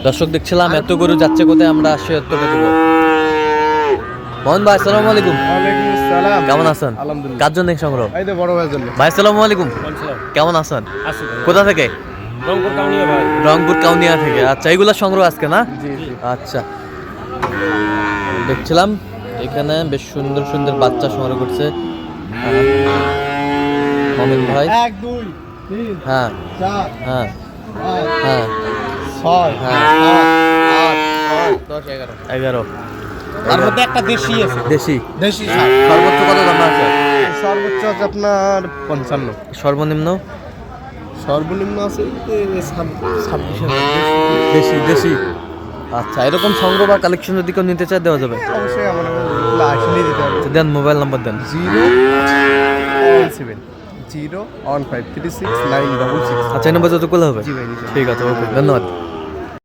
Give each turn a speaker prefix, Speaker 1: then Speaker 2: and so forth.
Speaker 1: দর্শক দেখছিলাম এত গরু যাচ্ছে কোথায়, আমরা আসি এতটা দেবো। মোহন ভাই আসসালামু আলাইকুম।
Speaker 2: ওয়ালাইকুম আসসালাম।
Speaker 1: কেমন আছেন?
Speaker 2: আলহামদুলিল্লাহ।
Speaker 1: কার জন্য এই সংগ্রহ?
Speaker 2: এই তো বড় ভাইয়ের জন্য।
Speaker 1: ভাই আসসালামু আলাইকুম, কেমন আছেন? কোথা থেকে?
Speaker 2: রংপুর কাউনিয়া ভাই।
Speaker 1: রংপুর কাউনিয়া থেকে। আচ্ছা, এইগুলা সংগ্রহ আজকে না?
Speaker 2: জি জি।
Speaker 1: আচ্ছা, দেখছিলাম এখানে বেশ সুন্দর সুন্দর বাচ্চা সংগ্রহ করছে মমিন ভাই।
Speaker 2: 1 2 3
Speaker 1: হ্যাঁ
Speaker 2: 4
Speaker 1: হ্যাঁ
Speaker 2: 5
Speaker 1: হ্যাঁ
Speaker 2: 6
Speaker 1: হ্যাঁ
Speaker 2: 8 10 11
Speaker 1: 11
Speaker 2: তার মধ্যে একটা দেশি আছে।
Speaker 1: দেশি।
Speaker 2: দেশি সার।
Speaker 1: সর্বোচ্চ কত দাম আছে?
Speaker 2: সর্বোচ্চ আছে আপনার 55।
Speaker 1: সর্বনিম্ন?
Speaker 2: সর্বনিম্ন আছে 26,000।
Speaker 1: দেশি দেশি। আচ্ছা, এরকম সংগ্রহ বা কালেকশন যদি কেউ নিতে চায় দেওয়া যাবে?
Speaker 2: অবশ্যই আমার আসলে দিতে হবে।
Speaker 1: তো দেন, মোবাইল নাম্বার দেন।
Speaker 2: 017 01536 966।
Speaker 1: আচ্ছা, এই নাম্বার যত করলে হবে।
Speaker 2: জি ভাই, নিশ্চয়ই।
Speaker 1: ঠিক আছে, ওকে, ধন্যবাদ।